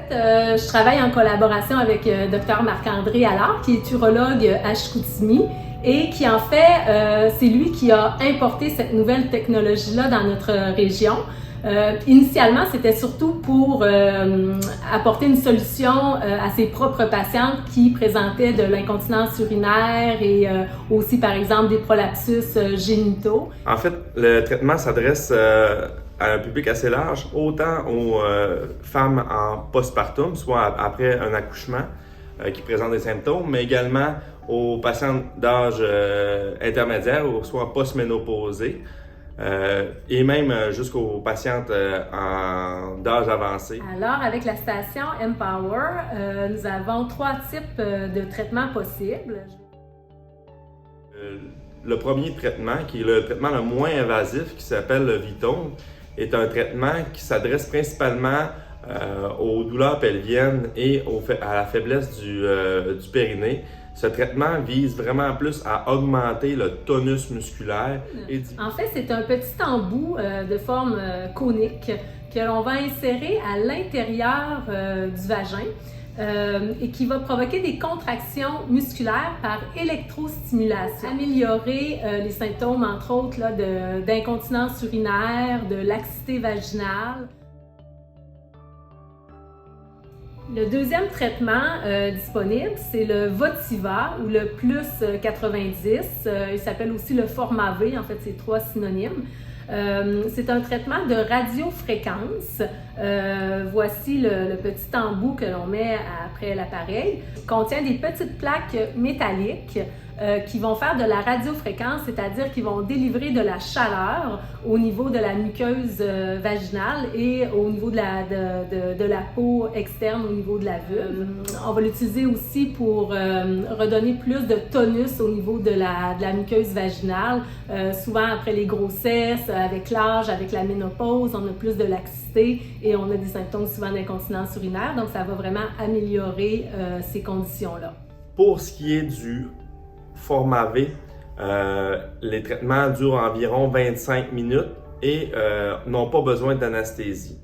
je travaille en collaboration avec Dr Marc-André Allard, qui est urologue à Chicoutimi et qui en fait, c'est lui qui a importé cette nouvelle technologie-là dans notre région. Initialement, c'était surtout pour apporter une solution à ses propres patientes qui présentaient de l'incontinence urinaire et aussi, par exemple, des prolapsus génitaux. En fait, le traitement s'adresse à un public assez large, autant aux femmes en postpartum, soit après un accouchement qui présentent des symptômes, mais également aux patientes d'âge intermédiaire, soit postménopausées. Et même jusqu'aux patientes d'âge avancé. Alors, avec la station Empower, nous avons 3 types de traitements possibles. Le premier traitement, qui est le traitement le moins invasif, qui s'appelle le Vitone, est un traitement qui s'adresse principalement aux douleurs pelviennes et à la faiblesse du périnée. Ce traitement vise vraiment plus à augmenter le tonus musculaire. En fait, c'est un petit embout de forme conique que l'on va insérer à l'intérieur du vagin et qui va provoquer des contractions musculaires par électrostimulation, améliorer les symptômes, entre autres, d'incontinence urinaire, de laxité vaginale. Le deuxième traitement disponible, c'est le Votiva ou le Plus 90. Il s'appelle aussi le Format V, en fait, c'est 3 synonymes. C'est un traitement de radiofréquence. Voici le petit embout que l'on met après l'appareil. Il contient des petites plaques métalliques qui vont faire de la radiofréquence, c'est-à-dire qui vont délivrer de la chaleur au niveau de la muqueuse vaginale et au niveau de la peau externe, au niveau de la vulve. On va l'utiliser aussi pour redonner plus de tonus au niveau de la muqueuse vaginale. Souvent après les grossesses, avec l'âge, avec la ménopause, on a plus de laxité et on a des symptômes souvent d'incontinence urinaire, donc ça va vraiment améliorer ces conditions-là. Pour ce qui est du format V, les traitements durent environ 25 minutes et n'ont pas besoin d'anesthésie.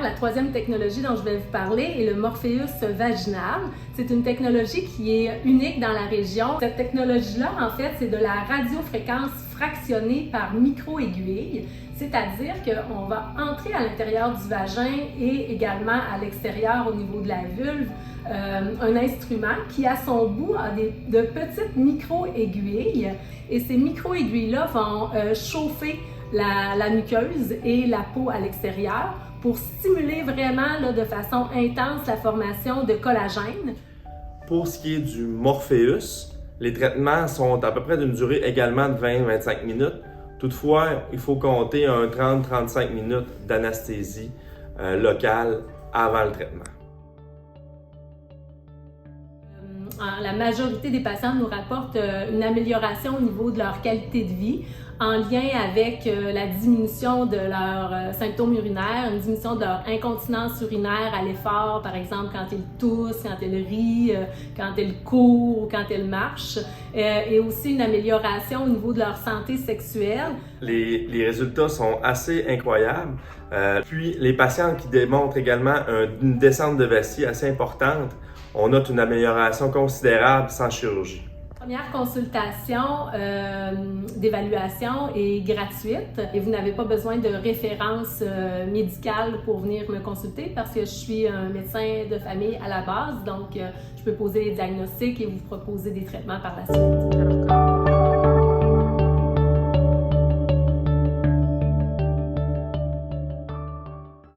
La troisième technologie dont je vais vous parler est le Morpheus vaginal. C'est une technologie qui est unique dans la région. Cette technologie-là, en fait, c'est de la radiofréquence fractionnée par micro-aiguille, c'est-à-dire qu'on va entrer à l'intérieur du vagin et également à l'extérieur au niveau de la vulve un instrument qui, à son bout, a de petites micro-aiguilles et ces micro-aiguilles-là vont chauffer la muqueuse et la peau à l'extérieur pour stimuler vraiment de façon intense la formation de collagène. Pour ce qui est du Morpheus, les traitements sont à peu près d'une durée également de 20-25 minutes. Toutefois, il faut compter un 30-35 minutes d'anesthésie locale avant le traitement. La majorité des patients nous rapportent une amélioration au niveau de leur qualité de vie en lien avec la diminution de leurs symptômes urinaires, une diminution de leur incontinence urinaire à l'effort, par exemple quand ils toussent, quand ils rient, quand ils courent ou quand ils marchent, et aussi une amélioration au niveau de leur santé sexuelle. Les résultats sont assez incroyables. Puis les patients qui démontrent également une descente de vessie assez importante, on note une amélioration considérable sans chirurgie. La première consultation d'évaluation est gratuite et vous n'avez pas besoin de référence médicale pour venir me consulter parce que je suis un médecin de famille à la base, donc je peux poser les diagnostics et vous proposer des traitements par la suite.